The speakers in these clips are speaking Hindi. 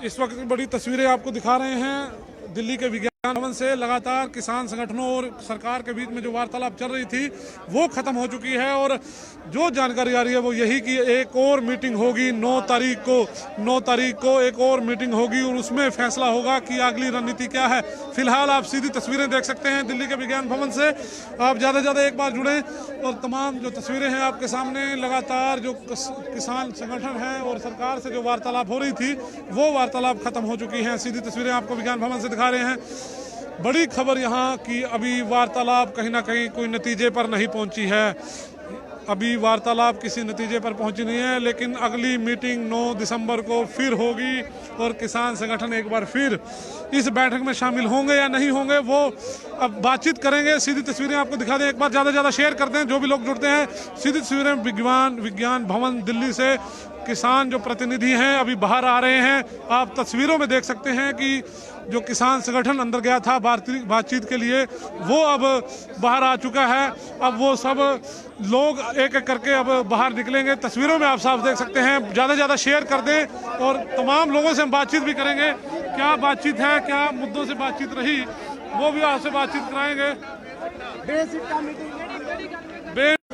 इस वक्त बड़ी तस्वीरें आपको दिखा रहे हैं दिल्ली के विज्ञान भवन से। लगातार किसान संगठनों और सरकार के बीच में जो वार्तालाप चल रही थी वो खत्म हो चुकी है और जो जानकारी आ रही है वो यही कि एक और मीटिंग होगी 9 तारीख को एक और मीटिंग होगी और उसमें फैसला होगा कि अगली रणनीति क्या है। फिलहाल आप सीधी तस्वीरें देख सकते हैं दिल्ली के विज्ञान भवन से। आप ज़्यादा से ज़्यादा एक बार जुड़ें और तमाम जो तस्वीरें हैं आपके सामने। लगातार जो किसान संगठन है और सरकार से जो वार्तालाप हो रही थी वो वार्तालाप खत्म हो चुकी हैं। सीधी तस्वीरें आपको विज्ञान भवन से दिखा रहे हैं। बड़ी खबर यहाँ की अभी वार्तालाप कहीं ना कहीं कोई नतीजे पर नहीं पहुंची है। अभी वार्तालाप किसी नतीजे पर पहुंची नहीं है, लेकिन अगली मीटिंग 9 दिसंबर को फिर होगी और किसान संगठन एक बार फिर इस बैठक में शामिल होंगे या नहीं होंगे वो अब बातचीत करेंगे। सीधी तस्वीरें आपको दिखा दें, एक बार ज़्यादा से ज़्यादा शेयर करते हैं जो भी लोग जुड़ते हैं। सीधी तस्वीरें विज्ञान भवन दिल्ली से। किसान जो प्रतिनिधि हैं अभी बाहर आ रहे हैं। आप तस्वीरों में देख सकते हैं कि जो किसान संगठन अंदर गया था बातचीत के लिए वो अब बाहर आ चुका है। अब वो सब लोग एक एक करके अब बाहर निकलेंगे। तस्वीरों में आप साफ देख सकते हैं। ज़्यादा से ज़्यादा शेयर कर दें और तमाम लोगों से हम बातचीत भी करेंगे। क्या बातचीत है, क्या मुद्दों से बातचीत रही, वो भी आपसे बातचीत कराएंगे।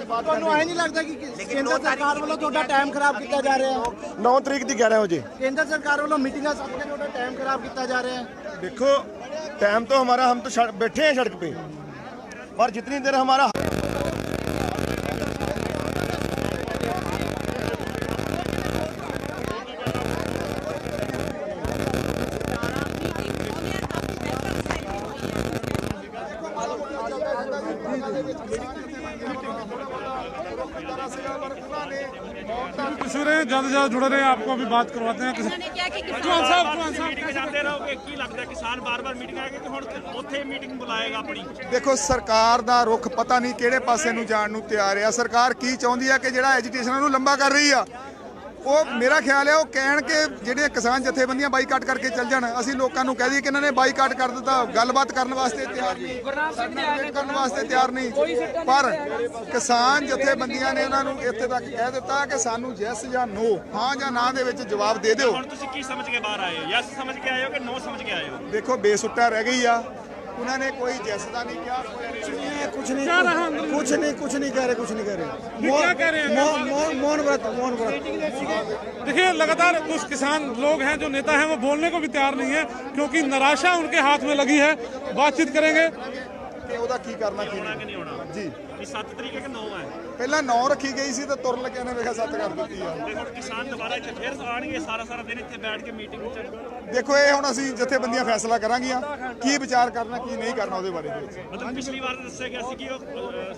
ਤੁਹਾਨੂੰ ਐ ਨਹੀਂ ਲੱਗਦਾ ਕਿ ਕੇਂਦਰ ਸਰਕਾਰ ਵੱਲੋਂ ਤੁਹਾਡਾ ਟਾਈਮ ਖਰਾਬ ਕੀਤਾ ਜਾ ਰਿਹਾ ਹੈ? 9 तारीख की 11 बजे केंद्र सरकार वालों मीटिंग सद के थोड़ा टाइम खराब किया जा रहा है। देखो टाइम तो हमारा, हम तो बैठे हैं सड़क पे और जितनी देर हमारा तस्वीरें ज़्यादा से ज़्यादा जुड़ रहे हैं। आपको अभी बात करवाते हैं। देखो सरकार दा रुख पता नहीं किहड़े पासे नूं जाण नूं तैयार है। सरकार की चाहुंदी है कि जिहड़ा एजुकेशन नूं लंबा कर रही है वो मेरा ख्याल है वो कहण के जिहड़े किसान जथेबंदियां बाईकाट करके चल जाण, असीं लोकां नूं कह दईए कि इन्हां ने बाईकाट कर दित्ता, गलबात करन वास्ते तैयार नहीं, करन वास्ते तैयार नहीं। पर किसान जथेबंदियां ने उन्हां नूं इत्थे तक कह दित्ता कि सानूं यस या नो, हाँ या ना दे विच जवाब दे दिओ। ਹੁਣ ਤੁਸੀਂ ਕੀ समझ के बाहर आए हो? यस समझ के आए हो कि नो समझ के आए हो? देखो बेसुट्टा रह गई आ, उन्होंने कोई जैसा नहीं किया, कुछ नहीं कह रहे मौन व्रत देखिए लगातार कुछ किसान लोग हैं जो नेता हैं वो बोलने को भी तैयार नहीं है क्योंकि निराशा उनके हाथ में लगी है। बातचीत करेंगे कि ਉਹਦਾ ਕੀ ਕਰਨਾ ਕੀ नहीं होना जी। ये 7 तरीके के 9 है। ਪਹਿਲਾਂ 9 ਰੱਖੀ ਗਈ ਸੀ ਤੇ ਤੁਰਨ ਲੱਗਿਆ ਨੇ ਵੇਖਿਆ 7 ਕਰ ਦਿੱਤੀ ਆ। देखो किसान दोबारा इतने फिर आएंगे सारा दिन इतने बैठ के मीटिंग ਦੇਖੋ ਇਹ ਹੁਣ ਅਸੀਂ ਜਥੇਬੰਦੀਆਂ ਫੈਸਲਾ ਕਰਾਂਗੀਆਂ ਕੀ ਵਿਚਾਰ ਕਰਨਾ ਕੀ ਨਹੀਂ ਕਰਨਾ ਉਹਦੇ ਬਾਰੇ ਵਿੱਚ। मतलब पिछली बार दस्या गया कि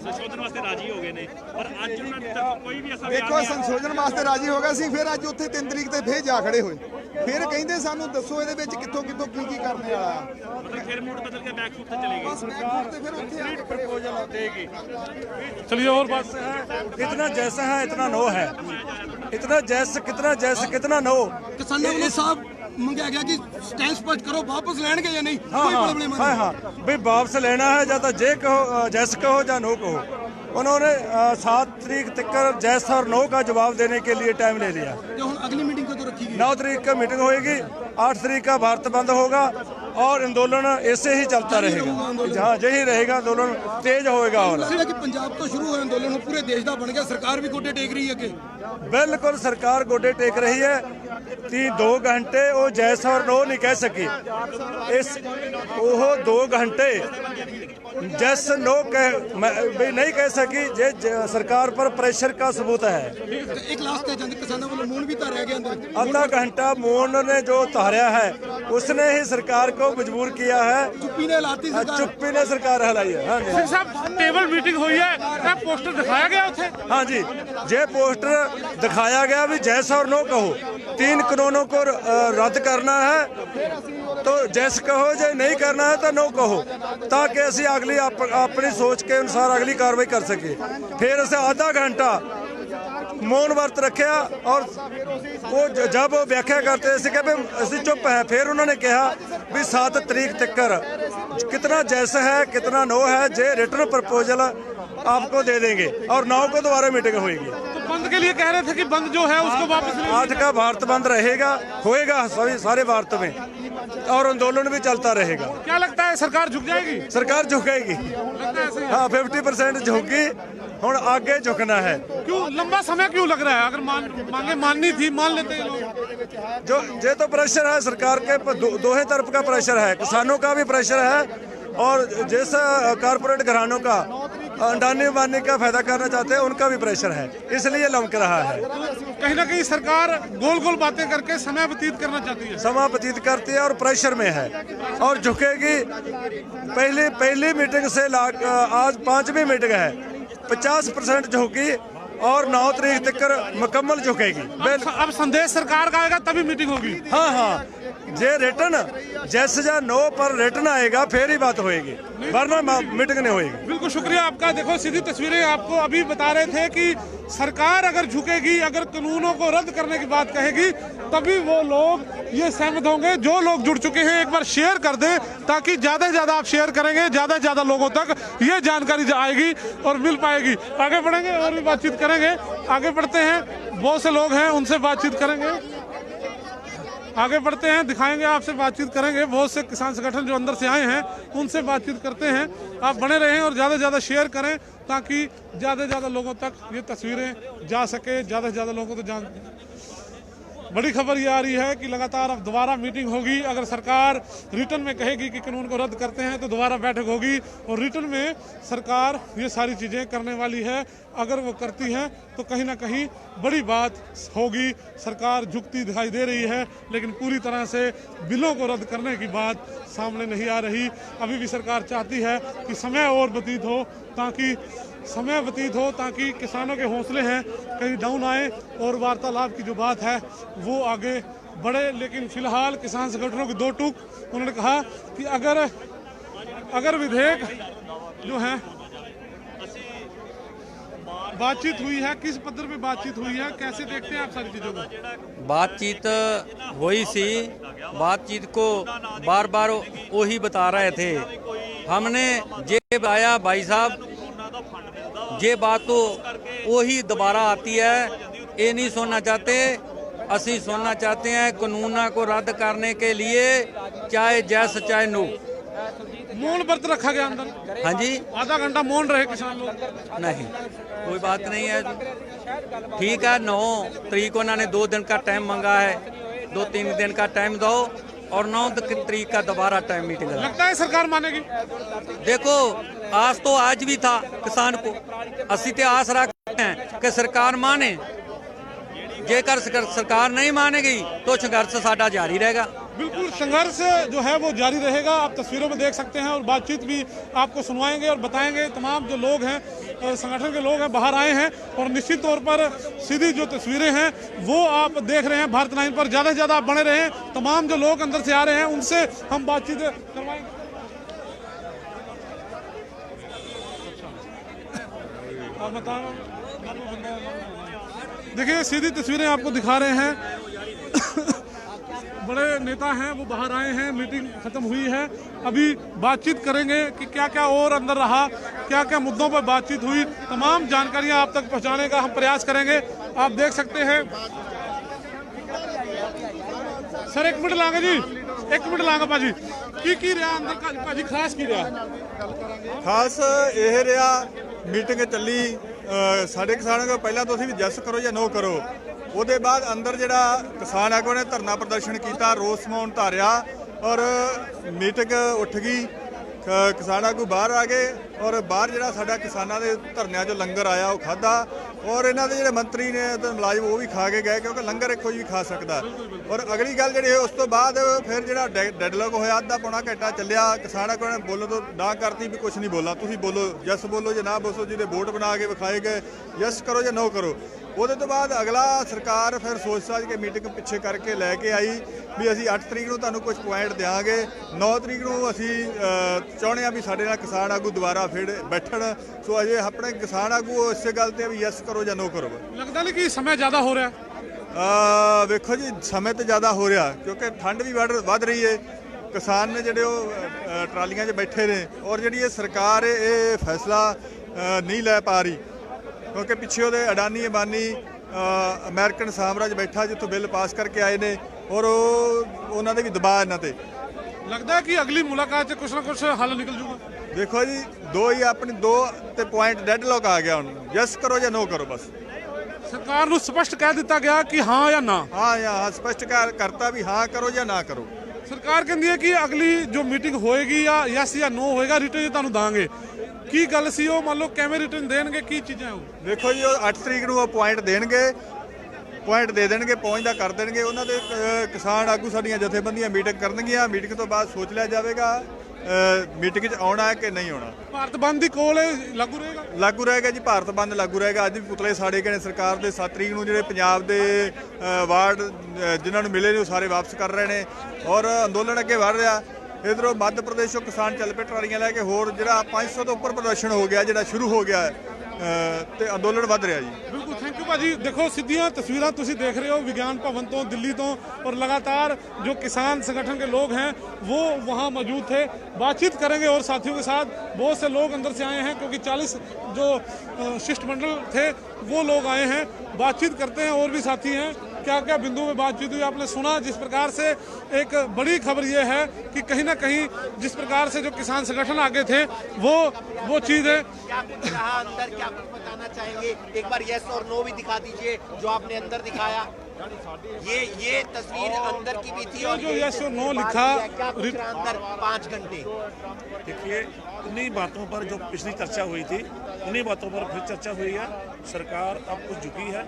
संशोधन वास्ते राजी हो गए ने पर ਅੱਜ ਉਹਨਾਂ ਦੀ ਤਰਫੋਂ ਕੋਈ ਵੀ ਐਸਾ ਦੇਖੋ ਸੰਸ਼ੋਧਨ ਵਾਸਤੇ ਰਾਜੀ ਹੋ ਗਿਆ ਸੀ, ਫਿਰ ਅੱਜ ਉੱਥੇ 3 ਤਰੀਕ ਤੇ ਫੇਰ ਜਾ ਖੜੇ ਹੋਏ। ਫਿਰ ਕਹਿੰਦੇ ਸਾਨੂੰ ਦੱਸੋ ਇਹਦੇ ਵਿੱਚ ਕਿੱਥੋਂ ਕੀ ਕਰਨੇ ਵਾਲਾ ਆ। मतलब फिर मूड बदल के बैक फुट पे चले गए। सरकार ਤੇ ਫਿਰ ਉੱਥੇ प्रपोजल देगी। चलिए और बात इतना जैसा है इतना नो है, इतना जैस कितना नो। किसानों वालों साहब मंगाया गया कि स्टैंड स्पष्ट करो, वापस लेंगे या नहीं? हाँ भाई वापस लेना है, या तो जे कहो जैस कहो या नो कहो। उन्होंने 7 तारीख तक जैस और नो का जवाब देने के लिए टाइम ले लिया। अगली मीटिंग को तो रखी गई 9 तारीख का मीटिंग होगी, 8 तारीख का भारत बंद होगा और आंदोलन ऐसे ही चलता रहेगा। जहाँ यही रहेगा, आंदोलन तेज होएगा। और कि पंजाब तो शुरू हुआ आंदोलन पूरे देश का बन गया, सरकार भी गोडे टेक रही है कि बिल्कुल सरकार गोडे टेक रही है। 2 घंटे वो जैस और नो नहीं कह सकी। वो 2 घंटे जैस नो नहीं कह सकी। जे सरकार पर प्रेशर का सबूत है। एक लास्ट किसानों वालों मून भी तो रह गया अंदर। आधा घंटा मून ने जो तारा है उसने ही सरकार को मजबूर किया है। चुप्पी ने लाती चुप्पी ने सरकार हिलाई है। हाँ जी साहब टेबल मीटिंग हुई है, पोस्टर दिखाया गया उसे। हाँ जी, ये पोस्टर दिखाया गया भी जैस और नो कहो। 3 कानूनों को रद्द करना है तो जैस कहो, जो नहीं करना है तो नो कहो, ताकि असी अगली अपनी सोच के अनुसार अगली कार्रवाई कर सके। फिर उसे आधा घंटा मौन व्रत रखा और वो जब वो व्याख्या करते थे कि असी चुप हैं, फिर उन्होंने कहा भी 7 तारीख तक कितना जैसा है कितना नो है, जे रिटर्न प्रपोजल आपको दे देंगे और 9 को दोबारा मीटिंग होगी। बंद के लिए कह रहे थे कि बंद जो है उसको वापस ले 8 का भारत बंद रहेगा, होएगा सभी सारे भारत में, और आंदोलन भी चलता रहेगा। क्या लगता है सरकार झुक जाएगी? सरकार झुकेगी, लगता है ऐसे ही? हाँ 50% झुकेगी, हुण आगे झुकना है। क्यों लंबा समय क्यों लग रहा है? अगर मांगे माननी थी मान लेते हैं लोग। जो ये तो प्रेशर है सरकार के, दोहे तरफ का प्रेशर है, किसानों का भी प्रेशर है, और जैसा कारपोरेट घरानों का अंडानी अंबानी का फायदा करना चाहते हैं उनका भी प्रेशर है, इसलिए लमक रहा है। कहीं ना कहीं सरकार गोल गोल बातें करके समय व्यतीत करना चाहती है। समय व्यतीत करती है और प्रेशर में है, और झुकेगी। पहली मीटिंग से आज 5वीं मीटिंग है, 50% झुकी और 9 तारीख तक मुकम्मल झुकेगी। अब संदेश सरकार का आएगा तभी मीटिंग होगी। हाँ हाँ, जे रिटर्न जैसे या नो पर रिटर्न आएगा फिर ही बात होएगी, वरना मीटिंग नहीं होएगी। बिल्कुल शुक्रिया आपका। देखो सीधी तस्वीरें आपको अभी बता रहे थे कि सरकार अगर झुकेगी, अगर कानूनों को रद्द करने की बात कहेगी, तभी वो लोग ये सहमत होंगे। जो लोग जुड़ चुके हैं एक बार शेयर कर दें, ताकि ज्यादा से ज्यादा आप शेयर करेंगे, ज्यादा से ज्यादा लोगों तक ये जानकारी आएगी और मिल पाएगी। आगे बढ़ेंगे और भी बातचीत करेंगे। आगे बढ़ते हैं, बहुत से लोग हैं उनसे बातचीत करेंगे। आगे बढ़ते हैं, दिखाएंगे, आपसे बातचीत करेंगे। बहुत से किसान संगठन जो अंदर से आए हैं उनसे बातचीत करते हैं। आप बने रहें और ज़्यादा से ज़्यादा शेयर करें, ताकि ज़्यादा से ज़्यादा लोगों तक ये तस्वीरें जा सके, ज़्यादा से ज़्यादा लोगों को जान। बड़ी खबर ये आ रही है कि लगातार अब दोबारा मीटिंग होगी। अगर सरकार रिटर्न में कहेगी कि कानून को रद्द करते हैं तो दोबारा बैठक होगी, और रिटर्न में सरकार ये सारी चीज़ें करने वाली है। अगर वो करती है तो कहीं ना कहीं बड़ी बात होगी। सरकार झुकती दिखाई दे रही है, लेकिन पूरी तरह से बिलों को रद्द करने की बात सामने नहीं आ रही। अभी भी सरकार चाहती है कि समय और व्यतीत हो, ताकि किसानों के हौसले हैं कहीं डाउन आए और वार्तालाप की जो बात है वो आगे बढ़े। लेकिन फिलहाल किसान संगठनों की दो टूक, उन्होंने कहा कि अगर विधेयक जो है बातचीत हुई है, किस पद्धति पे बातचीत हुई है, कैसे देखते हैं आप सारी चीजों को? बातचीत हुई सी, बातचीत को बार बार वही बता रहे थे। हमने ये बताया भाई साहब, ये बात तो वही दोबारा आती है, ये नहीं सुनना चाहते। असी सुनना चाहते हैं कानूनों को रद्द करने के लिए, चाहे जैस चाहे नो। मौन व्रत रखा गया अंदर? हाँ जी, आधा घंटा मौन रहे किसान लोग? नहीं, कोई बात नहीं है। ठीक है, 9 तारीख को उन्होंने 2 दिन का टाइम मांगा है, 2-3 दिन का टाइम दो, और 9 तारीख का दोबारा टाइम मीटिंग है। लगता है सरकार मानेगी? देखो, आस तो आज भी था किसान को, असी तो आस रखते हैं कि सरकार माने। जेकर सरकार नहीं मानेगी तो संघर्ष साडा जारी रहेगा। बिल्कुल, संघर्ष जो है वो जारी रहेगा। आप तस्वीरों में देख सकते हैं, और बातचीत भी आपको सुनवाएंगे और बताएंगे। तमाम जो लोग हैं, संगठन के लोग हैं, बाहर आए हैं, और निश्चित तौर पर सीधी जो तस्वीरें हैं वो आप देख रहे हैं भारत लाइन पर। ज़्यादा से ज़्यादा आप बने रहें। तमाम जो लोग अंदर से आ रहे हैं उनसे हम बातचीत करवाएंगे। देखिए, सीधी तस्वीरें आपको दिखा रहे हैं। बड़े नेता हैं वो बाहर आए हैं, मीटिंग खत्म हुई है। अभी बातचीत करेंगे कि क्या क्या और अंदर रहा, क्या क्या मुद्दों पर बातचीत हुई। तमाम जानकारियां आप तक पहुंचाने का हम प्रयास करेंगे। आप देख सकते हैं। सर एक मिनट लांगे जी, एक मिनट लांगे भाजी। की रहा अंदर का भाजी, खास की रहा? ਖਾਸ ਇਹ ਰਿਹਾ, ਮੀਟਿੰਗ ਚੱਲੀ ਸਾਡੇ ਕਿਸਾਨਾਂ ਕੋਲ। ਪਹਿਲਾਂ ਤੁਸੀਂ ਵੀ ਜੈਸ ਕਰੋ ਜਾਂ ਨੋ ਕਰੋ। ਉਹਦੇ ਬਾਅਦ ਅੰਦਰ ਜਿਹੜਾ ਕਿਸਾਨ ਆਗੂ ਨੇ ਧਰਨਾ ਪ੍ਰਦਰਸ਼ਨ ਕੀਤਾ, ਰੋਸ ਮੌਨ ਧਾਰਿਆ, ਔਰ ਮੀਟਿੰਗ ਉੱਠ ਗਈ। ਕਿਸਾਨ ਆਗੂ ਬਾਹਰ ਆ ਗਏ, ਔਰ ਬਾਹਰ ਜਿਹੜਾ ਸਾਡਾ ਕਿਸਾਨਾਂ ਦੇ ਧਰਨਿਆਂ 'ਚੋਂ ਲੰਗਰ ਆਇਆ ਉਹ ਖਾਧਾ, ਔਰ ਇਹਨਾਂ ਦੇ ਜਿਹੜੇ ਮੰਤਰੀ ਨੇ ਤੇ ਮੁਲਾਜ਼ਮ ਉਹ ਵੀ ਖਾ ਕੇ ਗਏ, ਕਿਉਂਕਿ ਲੰਗਰ ਇੱਕੋ ਵੀ ਖਾ ਸਕਦਾ। ਔਰ ਅਗਲੀ ਗੱਲ ਜਿਹੜੀ ਉਸ ਤੋਂ ਬਾਅਦ ਫਿਰ ਜਿਹੜਾ ਡੈਡਲੌਕ ਹੋਇਆ, ਅੱਧਾ ਪੌਣਾ ਘੰਟਾ ਚੱਲਿਆ। ਕਿਸਾਨ ਆਗੂ ਨੇ ਬੋਲਣ ਤੋਂ ਨਾ ਕਰਤੀ ਵੀ ਕੁਝ ਨਹੀਂ ਬੋਲਣਾ, ਤੁਸੀਂ ਬੋਲੋ, ਯੈਸ ਬੋਲੋ ਜਾਂ ਨਾ ਬੋਲੋ। ਜਿਹਦੇ ਵੋਟ ਬਣਾ ਕੇ ਵਿਖਾਏ ਗਏ, ਯੈਸ ਕਰੋ ਜਾਂ ਨੋ ਕਰੋ। ਉਹਦੇ ਤੋਂ ਬਾਅਦ ਅਗਲਾ ਸਰਕਾਰ ਫਿਰ ਸੋਚ ਸਾਜ ਕੇ ਮੀਟਿੰਗ ਪਿੱਛੇ ਕਰਕੇ ਲੈ ਕੇ ਆਈ ਵੀ ਅਸੀਂ 8 ਤਰੀਕ ਨੂੰ ਤੁਹਾਨੂੰ ਕੁਝ ਪੁਆਇੰਟ ਦਿਆਂਗੇ, 9 ਤਰੀਕ ਨੂੰ ਅਸੀਂ ਚਾਹੁੰਦੇ ਹਾਂ ਵੀ ਸਾਡੇ ਨਾਲ ਕਿਸਾਨ ਆਗੂ ਦੁਬਾਰਾ ਫਿਰ ਬੈਠਣ। ਸੋ ਅਜੇ ਆਪਣੇ ਕਿਸਾਨ ਆਗੂ ਇਸੇ ਗੱਲ ਤੇ ਵੀ ਯੈਸ ਕਰੋ ਜਾਂ ਨੋ ਕਰੋ। ਲੱਗਦਾ ਨਹੀਂ ਕਿ ਸਮਾਂ ਜ਼ਿਆਦਾ ਹੋ ਰਿਹਾ? ਵੇਖੋ ਜੀ, ਸਮੇਂ ਤੇ ਜ਼ਿਆਦਾ ਹੋ ਰਿਹਾ, ਕਿਉਂਕਿ ਠੰਡ ਵੀ ਵੱਧ ਰਹੀ ਹੈ। ਕਿਸਾਨ ਨੇ ਜਿਹੜੇ ਉਹ ਟਰਾਲੀਆਂ 'ਚ ਬੈਠੇ ਨੇ, ਔਰ ਜਿਹੜੀ ਇਹ ਸਰਕਾਰ ਇਹ ਫੈਸਲਾ ਨਹੀਂ ਲੈ ਪਾ ਰਹੀ, ਕਿਉਂਕਿ ਪਿੱਛੇ ਉਹਦੇ ਅਡਾਨੀ ਅੰਬਾਨੀ ਅਮਰੀਕਨ ਸਾਮਰਾਜ ਬੈਠਾ ਜਿੱਥੋਂ ਬਿੱਲ ਪਾਸ ਕਰਕੇ ਆਏ ਨੇ ਔਰ ਉਹਨਾਂ ਦੇ ਵੀ ਦਬਾਅ ਇਹਨਾਂ ਤੇ। लगता है कि अगली मुलाकात से कुछ ना कुछ हल निकल जूगा। ਦੇਖੋ ਜੀ ਆਪਣੀ ਦੋ ਤੇ ਪੁਆਇੰਟ ਡੈਡਲੌਕ ਆ ਗਿਆ ਹੁਣ, ਯੈਸ ਕਰੋ ਜਾਂ ਨੋ ਕਰੋ ਬਸ। सरकार ਨੂੰ ਸਪਸ਼ਟ ਕਹਿ ਦਿੱਤਾ ਗਿਆ ਕਿ ਹਾਂ ਜਾਂ ਨਾ। ਹਾਂ ਜਾਂ ਸਪਸ਼ਟ ਕਰਤਾ ਵੀ ਹਾਂ ਕਰੋ ਜਾਂ ਨਾ ਕਰੋ। ਸਰਕਾਰ ਕਹਿੰਦੀ ਹੈ ਕਿ ਅਗਲੀ ਜੋ ਮੀਟਿੰਗ ਹੋਏਗੀ ਜਾਂ ਯੈਸ ਜਾਂ ਨੋ ਹੋਏਗਾ ਰਿਟਰਨ ਤੁਹਾਨੂੰ ਦਾਂਗੇ। ਕੀ ਗੱਲ ਸੀ ਉਹ, ਮੰਨ ਲਓ ਕਿਵੇਂ ਰਿਟਰਨ ਦੇਣਗੇ, ਕੀ ਚੀਜ਼ਾਂ ਉਹ? ਦੇਖੋ ਜੀ ਉਹ 8 ਤਰੀਕ ਨੂੰ ਉਹ ਪੁਆਇੰਟ ਦੇਣਗੇ, ਪੁਆਇੰਟ ਦੇ ਦੇਣਗੇ, ਪਹੁੰਚਦਾ ਕਰ ਦੇਣਗੇ। ਉਹਨਾਂ ਦੇ ਕਿਸਾਨ ਆਗੂ ਸਾਡੀਆਂ ਜਥੇਬੰਦੀਆਂ ਮੀਟਿੰਗ ਕਰਨਗੀਆਂ। ਮੀਟਿੰਗ ਤੋਂ ਬਾਅਦ ਸੋਚ ਲਿਆ ਜਾਵੇਗਾ ਮੀਟਿੰਗ 'ਚ ਆਉਣਾ ਹੈ ਕਿ ਨਹੀਂ ਆਉਣਾ। ਭਾਰਤ ਬੰਦ ਦੀ ਕੋਲ ਲਾਗੂ ਰਹੇਗਾ? ਲਾਗੂ ਰਹੇਗਾ ਜੀ, ਭਾਰਤ ਬੰਦ ਲਾਗੂ ਰਹੇਗਾ। ਅੱਜ ਵੀ ਪੁਤਲੇ ਸਾੜੇ ਗਏ ਨੇ ਸਰਕਾਰ ਦੇ। 7 ਤਰੀਕ ਨੂੰ ਜਿਹੜੇ ਪੰਜਾਬ ਦੇ ਅਵਾਰਡ ਜਿਨ੍ਹਾਂ ਨੂੰ ਮਿਲੇ ਨੇ ਉਹ ਸਾਰੇ ਵਾਪਸ ਕਰ ਰਹੇ ਨੇ ਔਰ ਅੰਦੋਲਨ ਅੱਗੇ ਵਧ ਰਿਹਾ। ਇਧਰੋਂ ਮੱਧ ਪ੍ਰਦੇਸ਼ੋਂ ਕਿਸਾਨ ਚੱਲ ਪਏ ਟਰਾਲੀਆਂ ਲੈ ਕੇ। ਹੋਰ ਜਿਹੜਾ 500 ਤੋਂ ਉੱਪਰ ਪ੍ਰਦਰਸ਼ਨ ਹੋ ਗਿਆ, ਜਿਹੜਾ ਸ਼ੁਰੂ ਹੋ ਗਿਆ ਤੇ ਅੰਦੋਲਨ ਵੱਧ ਰਿਹਾ ਜੀ। ਬਿਲਕੁਲ, ਥੈਂਕ ਯੂ ਭਾਜੀ। ਦੇਖੋ ਸਿੱਧੀਆਂ ਤਸਵੀਰਾਂ ਤੁਸੀਂ देख रहे हो विज्ञान भवन तो दिल्ली तो, और लगातार जो किसान संगठन के लोग हैं वो वहाँ मौजूद थे। बातचीत करेंगे और साथियों के साथ। बहुत से लोग अंदर से आए हैं क्योंकि 40 जो शिष्टमंडल थे वो लोग आए हैं। बातचीत करते हैं, और भी साथी हैं। क्या क्या बिंदु में बातचीत हुई आपने सुना। जिस प्रकार से एक बड़ी खबर ये है कि कहीं ना कहीं जिस प्रकार से जो किसान संगठन आगे थे वो चीज है। क्या कुछ रहा अंदर, क्या कुछ बताना चाहेंगे? एक बार यस और नो भी दिखा दीजिए जो आपने अंदर दिखाया। ये तस्वीर अंदर की भी थी और जो यस और नो लिखा क्या कुछ रहा अंदर 5 घंटे। देखिए उन्हीं बातों पर जो पिछली चर्चा हुई थी उन्हीं बातों पर फिर चर्चा हुई है। सरकार अब कुछ झुकी है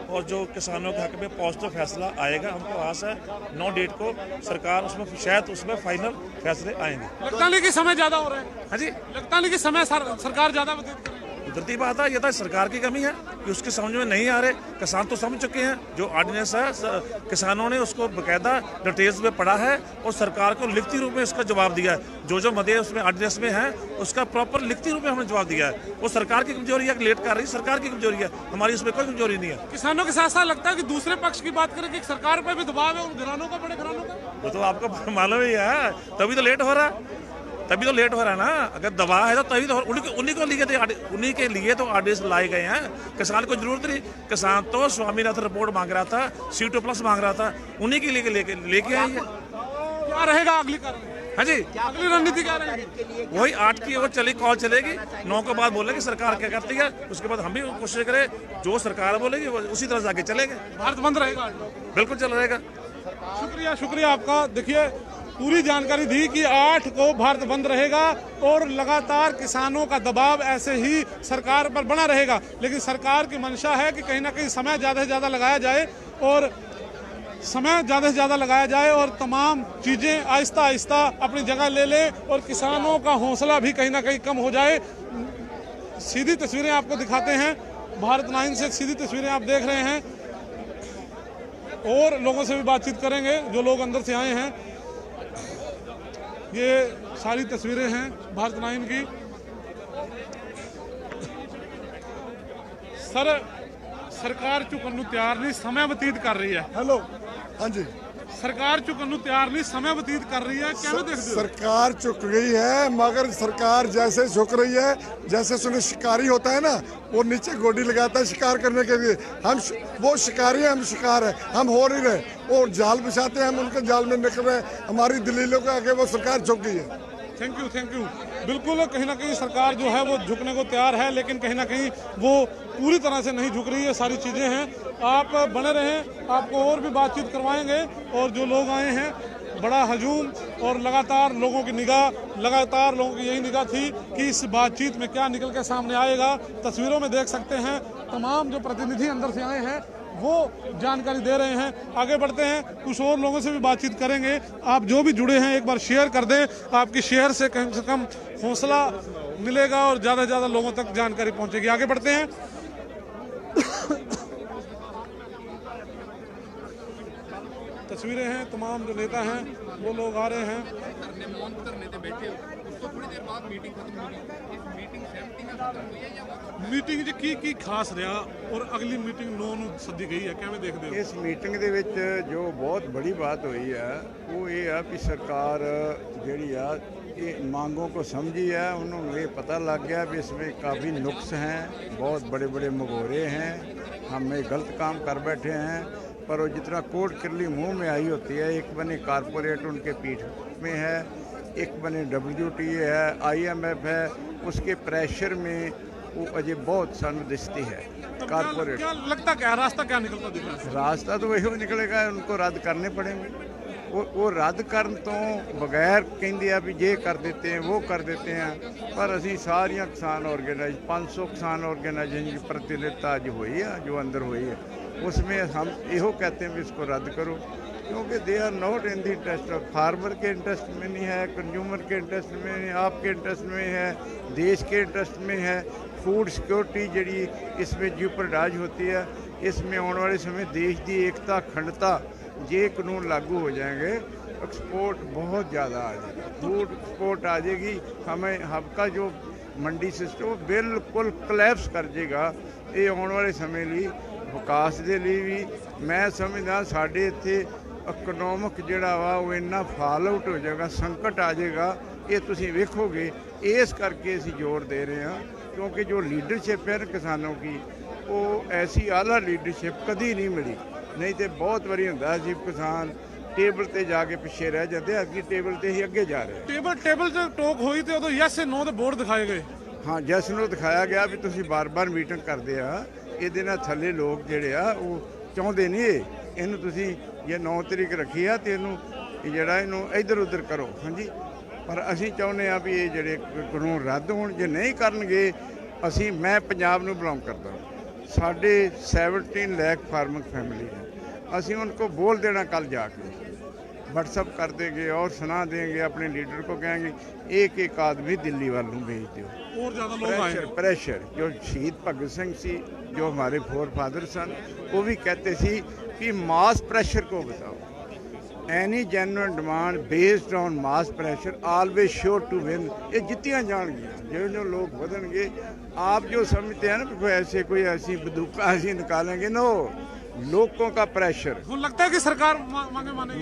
और जो किसानों के हक में पॉजिटिव फैसला आएगा, हमको आस है 9 डेट को सरकार उसमें फाइनल फैसले आएंगे। लगता नहीं कि समय ज्यादा हो रहा है? हाँ जी, लगता नहीं कि समय सरकार ज्यादा व्यतीत कर रही है? कुदरती बात है, ये तो सरकार की कमी है कि उसके समझ में नहीं आ रहे। किसान तो समझ चुके हैं। जो ऑर्डिनेंस है किसानों ने उसको बाकायदा डिटेल्स में पढ़ा है और सरकार को लिखती रूप में इसका जवाब दिया है। जो मदे उसमें ऑर्डिनेंस में है उसका प्रॉपर लिखती रूप में हमने जवाब दिया है। वो सरकार की कमजोरी है, लेट कर रही सरकार की कमजोरी है, हमारी उसमें कोई कमजोरी नहीं है। किसानों के साथ साथ लगता है कि दूसरे पक्ष की बात करें कि सरकार पर भी दबाव है उन घरानों का, बड़े घरानों का। वो तो आपको मालूम ही है, तभी तो लेट हो रहा है। तभी तो लेट हो रहा है ना। अगर दबाव है तो तभी तो उन्हीं के लिए तो आदेश लाए गए हैं। किसान को जरूरत नहीं। किसान तो स्वामीनाथन रिपोर्ट मांग रहा था, C2+ मांग रहा था, उन्हीं के लिए लेके आए हैं। क्या रहेगा अगली कार्रवाई? हाँ जी, अगली रणनीति क्या रहेगी? वही 8 की ओर चली कॉल चलेगी। 9 के बाद बोलेगी सरकार क्या करती है। उसके बाद हम भी कोशिश करें जो सरकार बोलेगी वो उसी तरह से आगे चलेंगे। भारत बंद रहेगा? बिल्कुल चल रहेगा। शुक्रिया आपका। देखिए पूरी जानकारी दी कि 8 को भारत बंद रहेगा और लगातार किसानों का दबाव ऐसे ही सरकार पर बना रहेगा। लेकिन सरकार की मंशा है कि कहीं ना कहीं समय ज़्यादा से ज़्यादा लगाया जाए और तमाम चीज़ें आहिस्ता आहिस्ता अपनी जगह ले ले और किसानों का हौसला भी कहीं ना कहीं कम हो जाए। सीधी तस्वीरें आपको दिखाते हैं, भारत 9 से सीधी तस्वीरें आप देख रहे हैं और लोगों से भी बातचीत करेंगे जो लोग अंदर से आए हैं। ये सारी तस्वीरें हैं भारत 9 की। सरकार ਝੁਕਣ ਨੂੰ ਤਿਆਰ नहीं, समय व्यतीत कर रही है। हेलो, हाँ जी, सरकार ਝੁਕਣ ਨੂੰ ਤਿਆਰ नहीं, समय व्यतीत कर रही है। क्या देखते हो? सरकार झुक गई है, मगर सरकार जैसे झुक रही है, जैसे सुने शिकारी होता है ना, वो नीचे गोडी लगाता है शिकार करने के लिए। वो शिकारी है, हम शिकार है, हम हो नहीं रहे। वो जाल बिछाते हैं, हम उनके जाल में निकल रहे हैं। हमारी दलीलों के आगे वो सरकार झुक गई है। Thank you. बिल्कुल, कहीं ना कहीं सरकार जो है वो झुकने को तैयार है, लेकिन कहीं ना कहीं वो पूरी तरह से नहीं झुक रही है। सारी चीज़ें हैं। आप बने रहें, आपको और भी बातचीत करवाएंगे। और जो लोग आए हैं, बड़ा हजूम और लगातार लोगों की यही निगाह थी कि इस बातचीत में क्या निकल के सामने आएगा। तस्वीरों में देख सकते हैं तमाम जो प्रतिनिधि अंदर से आए हैं वो जानकारी दे रहे हैं। आगे बढ़ते हैं, कुछ और लोगों से भी बातचीत करेंगे। आप जो भी जुड़े हैं एक बार शेयर कर दें। आपकी शेयर से कम हौसला मिलेगा और ज़्यादा से ज़्यादा लोगों तक जानकारी पहुंचेगी। आगे बढ़ते हैं। तस्वीरें हैं, तमाम जो नेता हैं वो लोग आ रहे हैं। मीटिंग की खास रहा और अगली मीटिंग 9 ਨੂੰ ਸੱਦੀ ਗਈ ਹੈ, ਕਿਵੇਂ ਦੇਖਦੇ ਹੋ? ਇਸ ਮੀਟਿੰਗ ਦੇ ਵਿੱਚ ਜੋ ਬਹੁਤ ਬੜੀ ਬਾਤ ਹੋਈ ਹੈ ਉਹ ਇਹ ਆ ਕਿ ਸਰਕਾਰ ਜਿਹੜੀ ਆ ਇਹ मांगों को समझी है। उन्होंने ये पता लग गया कि इसमें काफ़ी नुक्स हैं, बहुत बड़े बड़े मगोरे हैं हम ये गलत काम कर बैठे हैं, पर वो जितना कोर्ट किरली मुंह में आई होती है, एक बने कारपोरेट उनके पीठ में है, एक बने WTA है, IMF है, उसके प्रेशर में वो अजय बहुत सानू दिखती है कारपोरेट। क्या लगता, क्या रास्ता क्या निकलता दिख रहा है? रास्ता तो वही निकलेगा, उनको रद्द करने पड़ेंगे। वो रद्द करन तो बगैर कहते हैं भी ये कर देते हैं वो कर देते हैं, पर असी सारिया किसान ऑर्गेनाइज 500 किसान ऑर्गेनाइजेशन की प्रतिनिधित्व अज हुई है, जो अंदर हुई है, उसमें हम यो कहते हैं भी इसको रद्द करो, क्योंकि they are not in the interest of farmer के इंटरेस्ट में नहीं है, कंज्यूमर के इंटरेस्ट में नहीं, आपके इंटरेस्ट में है, देश के इंटरेस्ट में है। फूड सिक्योरिटी जी इसमें जीपरडाइज होती है, इसमें आने वाले समय देश की एकता अखंडता ये कानून लागू हो जाएंगे, एक्सपोर्ट बहुत ज़्यादा आ जाएगा, फूड एक्सपोर्ट आ जाएगी, हमें आपका जो मंडी सिस्टम वो बिल्कुल कोलैप्स कर जाएगा। ये आने वाले समय लिए विकास के लिए भी मैं समझदा साढ़े इत्थे इकनोमिक जिहड़ा वा वो इन्ना फॉल आउट हो जाएगा, संकट आ जाएगा, ये तुसीं वेखोगे। इस करके असीं जोर दे रहे हैं, क्योंकि जो लीडरशिप है ना किसानों की, वो ऐसी आला लीडरशिप कभी नहीं मिली। नहीं तो बहुत बारी होंदा सी किसान टेबल ते जाके पिछे रह जाते, अगली टेबल ते ही अगे जा रहे। टेबल जब टोक हुई तो उदों यस से नो के बोर्ड दिखाए गए। हाँ, जस नूं दिखाया गया भी तुसीं बार-बार मीटिंग करदे आ, इहदे नाल थल्ले लोग जिहड़े आ वो चाहुंदे नहीं इहनूं तुसीं जे 9 तरीक रखी आ ते इहनूं जिहड़ा इहनूं इधर उधर करो। हाँ जी, पर असीं चाहुंदे आ भी ये जिहड़े कानून रद्द होण, जे नहीं करनगे असीं, मैं पंजाब नूं बिलोंग करदा, साढ़े 17 लाख फार्मिंग फैमिली है, असीं उनको बोल देना कल जाके व्हाट्सअप कर देंगे और सुना देंगे, अपने लीडर को कहेंगे एक एक आदमी दिल्ली वालों भेज दो, और ज्यादा लोग आएंगे। प्रेशर जो शहीद भगत सिंह सी, जो हमारे फोर फादर सन, वो भी कहते सी कि मास प्रेशर को बताओ, any genuine demand based on mass pressure always sure to win. ये जितियाँ जाएंगियाँ जो जो लोग बदलेंगे। आप जो समझते हैं ना कि कोई ऐसी बंदूका ऐसी निकालेंगे, नो, लोगों का प्रेशर। वो लगता है कि सरकार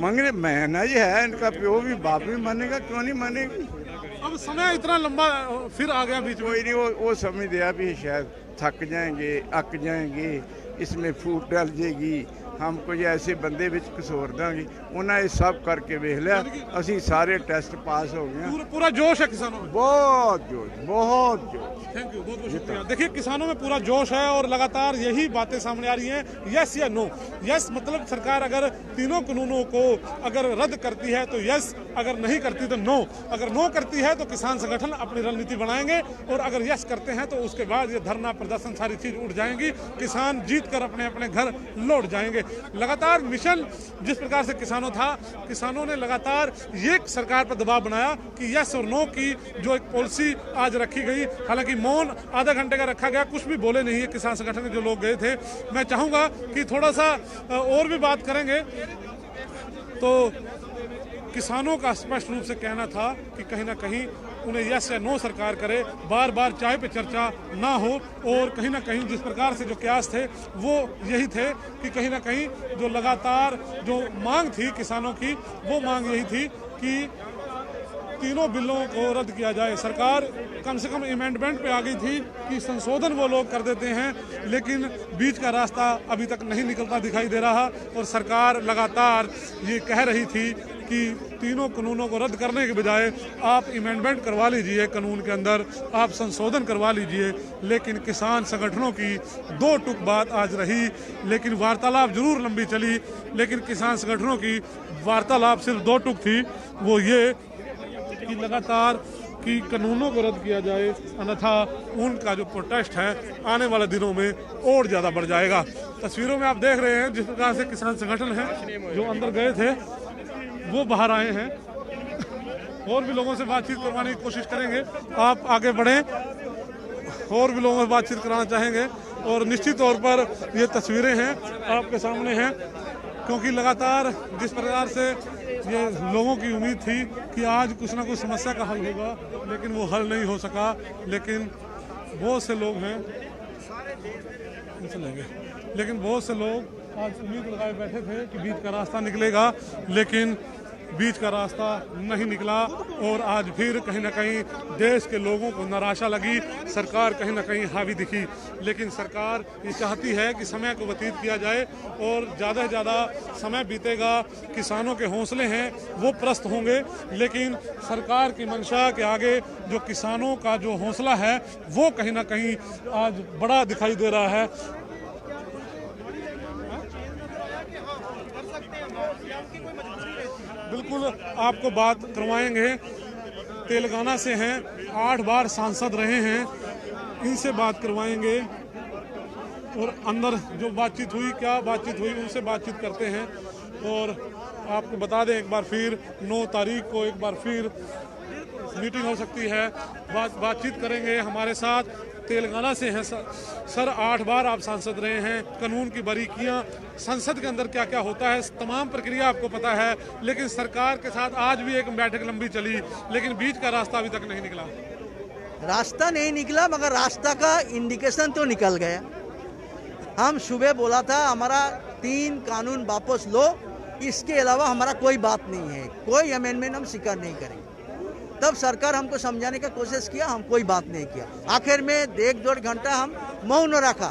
मांगे मैं ना जी है, इनका प्यो भी बाप भी मानेगा, क्यों नहीं मानेगी। अब समय इतना लंबा फिर आ गया बीच में। कोई नहीं, वो समझ दिया भी शायद थक जाएंगे, अक जाएंगे, इसमें फूट डाल जाएगी, हम कुछ ऐसे बंदे विच कसोर देंगे। उन्हें सब करके वेख लिया, असी सारे टेस्ट पास हो गए। पूरा जोश है किसानों में, बहुत जोश, बहुत जोश। थैंक यू, बहुत बहुत शुक्रिया। देखिए, किसानों में पूरा जोश है और लगातार यही बातें सामने आ रही हैं, यस या नो। यस मतलब सरकार अगर तीनों कानूनों को अगर रद्द करती है तो यस, अगर नहीं करती तो नो। अगर नो करती है तो किसान संगठन अपनी रणनीति बनाएंगे, और अगर यस करते हैं तो उसके बाद ये धरना प्रदर्शन सारी चीज उठ जाएंगी, किसान जीत कर अपने अपने घर लौट जाएंगे। लगातार मिशन जिस प्रकार से किसानों ने लगातार ये सरकार पर दबाव बनाया कि यस और नो की जो एक पॉलिसी आज रखी गई, हालांकि मौन आधा घंटे का रखा गया, कुछ भी बोले नहीं है किसान संगठन के जो लोग गए थे। मैं चाहूंगा कि थोड़ा सा और भी बात करेंगे। तो किसानों का स्पष्ट रूप से कहना था कि कहीं ना कहीं उन्हें यस या नो सरकार करे, बार बार चाय पे चर्चा ना हो, और कहीं ना कहीं जिस प्रकार से जो कयास थे वो यही थे कि कहीं ना कहीं जो लगातार जो मांग थी किसानों की, वो मांग यही थी कि तीनों बिलों को रद्द किया जाए। सरकार कम से कम अमेंडमेंट पे आ गई थी कि संशोधन वो लोग कर देते हैं, लेकिन बीच का रास्ता अभी तक नहीं निकलता दिखाई दे रहा, और सरकार लगातार ये कह रही थी कि तीनों कानूनों को रद्द करने के बजाय आप अमेंडमेंट करवा लीजिए, कानून के अंदर आप संशोधन करवा लीजिए। लेकिन किसान संगठनों की दो टुक बात आज रही, लेकिन वार्तालाप जरूर लंबी चली, लेकिन किसान संगठनों की वार्तालाप सिर्फ दो टुक थी, वो ये कि लगातार कि कानूनों को रद्द किया जाए, अन्यथा उनका जो प्रोटेस्ट है आने वाले दिनों में और ज़्यादा बढ़ जाएगा। तस्वीरों में आप देख रहे हैं जिस प्रकार से किसान संगठन है जो अंदर गए थे वो बाहर आए हैं, और भी लोगों से बातचीत करवाने की कोशिश करेंगे। आप आगे बढ़ें, और भी लोगों से बातचीत कराना चाहेंगे, और निश्चित तौर पर ये तस्वीरें हैं आपके सामने हैं, क्योंकि लगातार जिस प्रकार से ये लोगों की उम्मीद थी कि आज कुछ ना कुछ समस्या का हल होगा, लेकिन वो हल नहीं हो सका। लेकिन बहुत से लोग हैं, लेकिन बहुत से लोग आज उम्मीद लगाए बैठे थे कि बीच का रास्ता निकलेगा, लेकिन बीच का रास्ता नहीं निकला और आज फिर कहीं ना कहीं देश के लोगों को निराशा लगी, सरकार कहीं ना कहीं हावी दिखी। लेकिन सरकार ये चाहती है कि समय को व्यतीत किया जाए और ज़्यादा से ज़्यादा समय बीतेगा, किसानों के हौसले हैं वो प्रस्त होंगे, लेकिन सरकार की मंशा के आगे जो किसानों का जो हौसला है वो कहीं ना कहीं आज बड़ा दिखाई दे रहा है। बिल्कुल आपको बात करवाएंगे, तेलंगाना से हैं, 8 बार सांसद रहे हैं, इनसे बात करवाएंगे और अंदर जो बातचीत हुई, क्या बातचीत हुई, उनसे बातचीत करते हैं। और आपको बता दें एक बार फिर 9 तारीख को एक बार फिर मीटिंग हो सकती है। बातचीत करेंगे हमारे साथ, तेलंगाना से हैं सर, 8 बार आप सांसद रहे हैं, कानून की बारीकियां, संसद के अंदर क्या क्या होता है, तमाम प्रक्रिया आपको पता है, लेकिन सरकार के साथ आज भी एक बैठक लंबी चली, लेकिन बीच का रास्ता अभी तक नहीं निकला। रास्ता नहीं निकला मगर रास्ता का इंडिकेशन तो निकल गया। हम सुबह बोला था हमारा 3 कानून वापस लो, इसके अलावा हमारा कोई बात नहीं है, कोई अमेंडमेंट हम स्वीकार नहीं करेंगे। तब सरकार हमको समझाने का कोशिश किया, हम कोई बात नहीं किया। आखिर में 1-1.5 घंटा हम मौन रखा,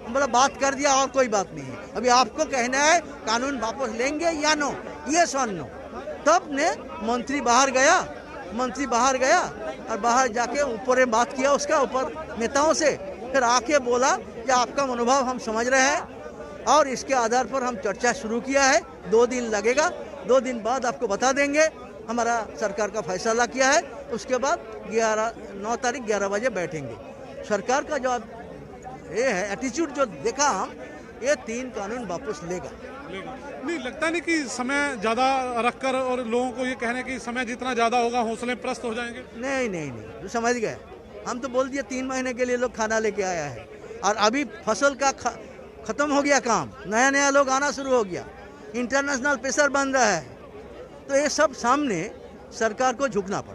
मतलब बात कर दिया और कोई बात नहीं है। अभी आपको कहना है कानून वापस लेंगे या नो, यस और नो। तब ने मंत्री बाहर गया और बाहर जाके ऊपर बात किया उसका ऊपर नेताओं से, फिर आके बोला कि आपका मनोभाव हम समझ रहे हैं और इसके आधार पर हम चर्चा शुरू किया है। 2 दिन लगेगा, 2 दिन बाद आपको बता देंगे हमारा सरकार का फैसला किया है। उसके बाद 9 तारीख 11 बजे बैठेंगे। सरकार का जो ये है एटीट्यूड जो देखा हम, ये 3 कानून वापस लेगा। नहीं लगता नहीं कि समय ज़्यादा रखकर और लोगों को ये कहने कि समय जितना ज़्यादा होगा हौसले प्रस्त हो जाएंगे? नहीं, तो समझ गए। हम तो बोल दिए 3 महीने के लिए लोग खाना लेके आया है और अभी फसल का खत्म हो गया काम, नया लोग आना शुरू हो गया, इंटरनेशनल प्रेशर बन रहा है, तो ये सब सामने सरकार को झुकना पड़ा।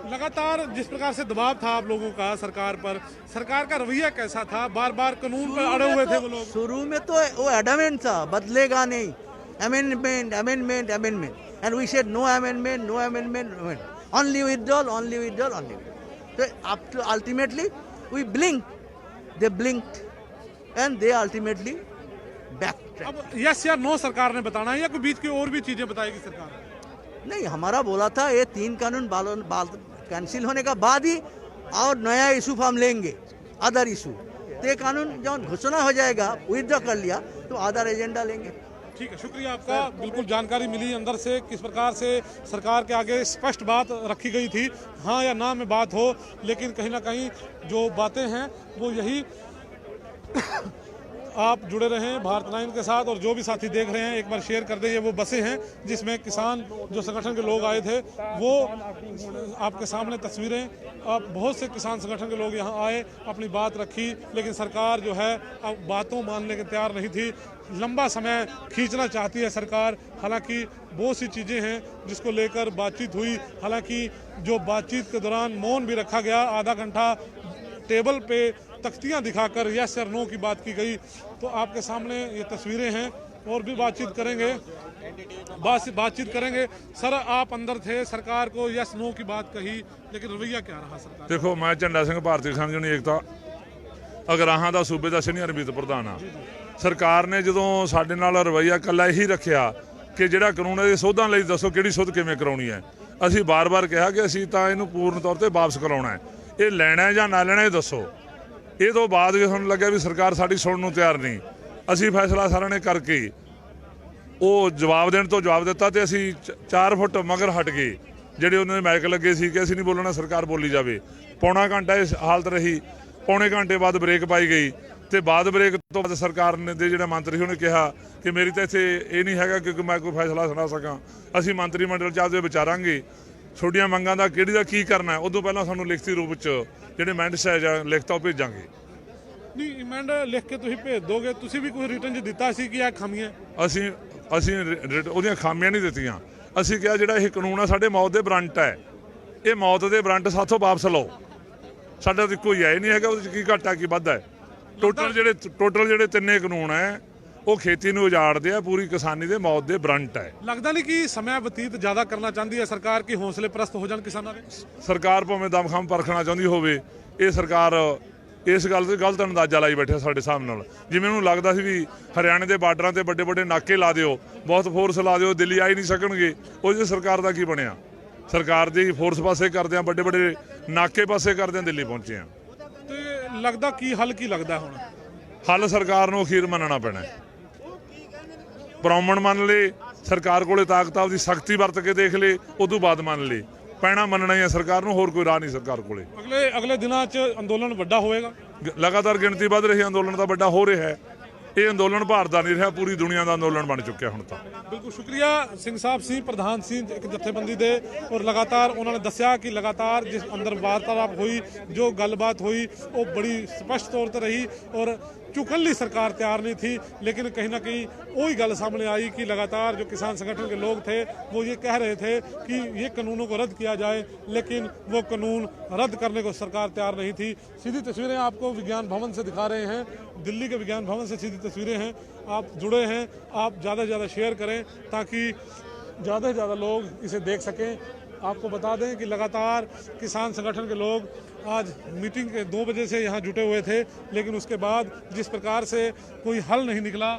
लगातार जिस प्रकार से दबाव था आप लोगों का सरकार पर, सरकार का रवैया कैसा था? बार कानून पर अड़े हुए थे वो लोग। शुरू में तो वो एडमेंट था, बदलेगा नहीं, amendment and we said no amendment, only withdrawal. तो up to ultimately we they blinked and they ultimately back. अब यस या नो सरकार ने बताना है या कोई बीच की और भी चीजें बताएगी सरकार? नहीं, हमारा बोला था ये 3 कानून कैंसिल होने का बाद ही और नया इशू हम लेंगे, अदर इशू। तो ये कानून जब घोषणा हो जाएगा, विथड्रॉ कर लिया, तो अदर एजेंडा लेंगे। ठीक है, शुक्रिया आपका। बिल्कुल जानकारी मिली अंदर से किस प्रकार से सरकार के आगे स्पष्ट बात रखी गई थी, हाँ या ना में बात हो, लेकिन कहीं ना कहीं जो बातें हैं वो यही। आप जुड़े रहें भारत लाइन के साथ और जो भी साथी देख रहे हैं एक बार शेयर कर दें। ये वो बसें हैं जिसमें किसान जो संगठन के लोग आए थे, वो आपके सामने तस्वीरें। अब बहुत से किसान संगठन के लोग यहाँ आए, अपनी बात रखी, लेकिन सरकार जो है अब बातों मानने के तैयार नहीं थी। लंबा समय खींचना चाहती है सरकार। हालांकि बहुत सी चीज़ें हैं जिसको लेकर बातचीत हुई। हालांकि जो बातचीत के दौरान मौन भी रखा गया, आधा घंटा टेबल पे तख्तियां दिखाकर यस और नो की बात की गई। तो आपके सामने ये तस्वीरें हैं और भी बातचीत करेंगे। सर, आप अंदर थे, सरकार को यस नो की बात कही, लेकिन रवैया क्या रहा सरकार? देखो, मैं झंडा ਸਿੰਘ ਭਾਰਤੀ ਕਿਸਾਨ ਯੂਨੀਅਨ ਏਕਤਾ ਅਗਰਾਹਾਂ ਦਾ ਸੂਬੇ ਦਾ ਸੀਨੀਅਰ ਮੀਤ ਪ੍ਰਧਾਨ ਆ। ਸਰਕਾਰ ਨੇ ਜਦੋਂ ਸਾਡੇ ਨਾਲ ਰਵੱਈਆ ਇਕੱਲਾ ਇਹੀ ਰੱਖਿਆ ਕਿ ਜਿਹੜਾ ਕਾਨੂੰਨ ਦੇ ਸੋਧਾਂ ਲਈ ਦੱਸੋ ਕਿਹੜੀ ਸੋਧ ਕਿਵੇਂ ਕਰਾਉਣੀ ਹੈ, ਅਸੀਂ ਬਾਰ-ਬਾਰ ਕਿਹਾ ਕਿ ਅਸੀਂ ਤਾਂ ਇਹਨੂੰ ਪੂਰਨ ਤੌਰ ਤੇ ਵਾਪਸ ਕਰਾਉਣਾ ਹੈ, ਇਹ ਲੈਣਾ ਜਾਂ ਨਾ ਲੈਣਾ ਇਹ ਦੱਸੋ। ਇਹ ਤੋਂ ਬਾਅਦ ਜੇ ਸਾਨੂੰ ਲੱਗਿਆ ਵੀ ਸਰਕਾਰ ਸਾਡੀ ਸੁਣਨ ਨੂੰ ਤਿਆਰ ਨਹੀਂ, ਅਸੀਂ ਫੈਸਲਾ ਸਾਰਿਆਂ ਨੇ ਕਰਕੇ ਉਹ ਜਵਾਬ ਦੇਣ ਤੋਂ ਜਵਾਬ ਦਿੱਤਾ ਤੇ ਅਸੀਂ 4 ਫੁੱਟ ਮਗਰ ਹਟ ਗਏ। ਜਿਹੜੇ ਉਹਨਾਂ ਦੇ ਮਾਈਕ ਲੱਗੇ ਸੀ ਕਿ ਅਸੀਂ ਨਹੀਂ ਬੋਲਣਾ, ਸਰਕਾਰ ਬੋਲੀ ਜਾਵੇ। ਪੌਣਾ ਘੰਟਾ ਇਸ ਹਾਲਤ ਰਹੀ, ਪੌਣੇ ਘੰਟੇ ਬਾਅਦ ਬ੍ਰੇਕ ਪਾਈ ਗਈ ਤੇ ਬਾਅਦ ਬ੍ਰੇਕ ਤੋਂ ਬਾਅਦ ਸਰਕਾਰ ਨੇ ਦੇ ਜਿਹੜਾ ਮੰਤਰੀ ਉਹਨੇ ਕਿਹਾ ਕਿ ਮੇਰੀ ਤਾਂ ਇੱਥੇ ਇਹ ਨਹੀਂ ਹੈਗਾ ਕਿ ਮੈਂ ਕੋਈ ਫੈਸਲਾ ਸੁਣਾ ਸਕਾਂ, ਅਸੀਂ ਮੰਤਰੀ ਮੰਡਲ 'ਚ ਆਪਦੇ ਵਿਚਾਰਾਂਗੇ, ਤੁਹਾਡੀਆਂ ਮੰਗਾਂ ਦਾ ਕਿਹੜੀ ਦਾ ਕੀ ਕਰਨਾ ਹੈ, ਉਦੋਂ ਪਹਿਲਾਂ ਸਾਨੂੰ ਲਿਖਤੀ ਰੂਪ 'ਚ ਜਿਹੜੇ ਅਮੈਂਡਸ ਹੈ ਜਾਂ ਲਿਖਤਾਂ ਉਹ ਭੇਜਾਂਗੇ। ਨਹੀਂ, ਅਮੈਂਡ ਲਿਖ ਕੇ ਤੁਸੀਂ ਭੇਜ ਦੋਗੇ? ਤੁਸੀਂ ਵੀ ਕੋਈ ਰਿਟਨ 'ਚ ਦਿੱਤਾ ਸੀ ਕਿ ਇਹ ਖਾਮੀਆਂ? ਅਸੀਂ ਉਹਦੀਆਂ ਖਾਮੀਆਂ ਨਹੀਂ ਦਿੱਤੀਆਂ। ਅਸੀਂ ਕਿਹਾ ਜਿਹੜਾ ਇਹ ਕਾਨੂੰਨ ਆ ਸਾਡੇ ਮੌਤ ਦੇ ਵਾਰੰਟ ਹੈ, ਇਹ ਮੌਤ ਦੇ ਵਾਰੰਟ ਸਾਥੋਂ ਵਾਪਸ ਲਓ। ਸਾਡਾ ਤਾਂ ਕੋਈ ਹੈ ਨਹੀਂ ਹੈਗਾ ਉਹਦੇ 'ਚ ਕੀ ਘਾਟਾ ਕੀ ਵਾਧਾ ਹੈ। ਟੋਟਲ ਜਿਹੜੇ 3 ਕਾਨੂੰਨ ਹੈ ਉਹ ਖੇਤੀ ਨੂੰ ਉਜਾੜਦੇ ਆ, ਪੂਰੀ ਕਿਸਾਨੀ ਦੇ ਮੌਤ ਦੇ ਬਰੰਟ ਹੈ। ਲੱਗਦਾ ਨਹੀਂ ਕਿ ਸਮਾਂ ਬਤੀਤ ਜ਼ਿਆਦਾ ਕਰਨਾ ਚਾਹੁੰਦੀ ਹੈ ਸਰਕਾਰ ਕਿ ਹੌਸਲੇ ਪ੍ਰਸਤ ਹੋ ਜਾਣ ਕਿਸਾਨਾਂ ਦੇ? ਸਰਕਾਰ ਭਾਵੇਂ ਦਮਖਮ ਪਰਖਣਾ ਚਾਹੁੰਦੀ ਹੋਵੇ, ਇਹ ਸਰਕਾਰ ਇਸ ਗੱਲ ਤੇ ਗਲਤ ਅੰਦਾਜ਼ਾ ਲਾਈ ਬੈਠੇ ਸਾਡੇ ਹਿਸਾਬ ਨਾਲ। ਜਿਵੇਂ ਉਹਨੂੰ ਲੱਗਦਾ ਸੀ ਵੀ ਹਰਿਆਣੇ ਦੇ ਬਾਰਡਰਾਂ ਤੇ ਵੱਡੇ ਵੱਡੇ ਨਾਕੇ ਲਾ ਦਿਓ, ਬਹੁਤ ਫੋਰਸ ਲਾ ਦਿਓ, ਦਿੱਲੀ ਆ ਹੀ ਨਹੀਂ ਸਕਣਗੇ। ਉਹ ਜੇ ਸਰਕਾਰ ਦਾ ਕੀ ਬਣਿਆ? ਸਰਕਾਰ ਦੀ ਫੋਰਸ ਪਾਸੇ ਕਰਦੇ ਆ, ਵੱਡੇ ਵੱਡੇ ਨਾਕੇ ਪਾਸੇ ਕਰਦੇ ਆ, ਦਿੱਲੀ ਪਹੁੰਚੇ ਆ। ਤੇ ਲੱਗਦਾ ਕੀ ਹੱਲ ਕੀ ਲੱਗਦਾ ਹੁਣ? ਹੱਲ ਸਰਕਾਰ ਨੂੰ ਅਖੀਰ ਮੰਨਣਾ ਪੈਣਾ। ਬ੍ਰਾਹਮਣ ਮੰਨ ਲਏ, ਸਰਕਾਰ ਕੋਲੇ ਤਾਕਤ ਆਪਦੀ ਸਖਤੀ ਵਰਤ ਕੇ ਦੇਖ ਲਏ, ਉਦੋਂ ਬਾਅਦ ਮੰਨ ਲਏ। ਪੈਣਾ ਮੰਨਣਾ ਹੀ ਹੈ ਸਰਕਾਰ ਨੂੰ, ਹੋਰ ਕੋਈ ਰਾਹ ਨਹੀਂ ਸਰਕਾਰ ਕੋਲੇ। ਅਗਲੇ ਦਿਨਾਂ 'ਚ ਅੰਦੋਲਨ ਵੱਡਾ ਹੋਏਗਾ। ਲਗਾਤਾਰ ਗਿਣਤੀ ਵੱਧ ਰਹੀ, ਅੰਦੋਲਨ ਤਾਂ ਵੱਡਾ ਹੋ ਰਿਹਾ ਹੈ। ਇਹ ਅੰਦੋਲਨ ਭਾਰਤ ਦਾ ਨਹੀਂ ਰਿਹਾ, ਪੂਰੀ ਦੁਨੀਆ ਦਾ ਅੰਦੋਲਨ ਬਣ ਚੁੱਕਿਆ ਹੁਣ ਤਾਂ। ਬਿਲਕੁਲ ਸ਼ੁਕਰੀਆ ਸਿੰਘ ਸਾਹਿਬ ਸੀ, ਪ੍ਰਧਾਨ ਸੀ ਇੱਕ ਜਥੇਬੰਦੀ ਦੇ। ਔਰ ਲਗਾਤਾਰ ਉਹਨਾਂ ਨੇ ਦੱਸਿਆ ਕਿ ਲਗਾਤਾਰ ਜਿਸ ਅੰਦਰ ਵਾਰਤਾਲਾਪ ਹੋਈ, ਜੋ ਗੱਲਬਾਤ ਹੋਈ, ਉਹ ਬੜੀ ਸਪਸ਼ਟ तौर पर रही और चुकन ली सरकार तैयार नहीं थी। लेकिन कहीं ना कहीं वही गल सामने आई कि लगातार जो किसान संगठन के लोग थे वो ये कह रहे थे कि ये कानूनों को रद्द किया जाए, लेकिन वो कानून रद्द करने को सरकार तैयार नहीं थी। सीधी तस्वीरें आपको विज्ञान भवन से दिखा रहे हैं, दिल्ली के विज्ञान भवन से सीधी तस्वीरें हैं। आप जुड़े हैं, आप ज़्यादा से ज़्यादा शेयर करें ताकि ज़्यादा से ज़्यादा लोग इसे देख सकें। आपको बता दें कि लगातार किसान संगठन के लोग आज मीटिंग के 2 बजे से यहाँ जुटे हुए थे, लेकिन उसके बाद जिस प्रकार से कोई हल नहीं निकला,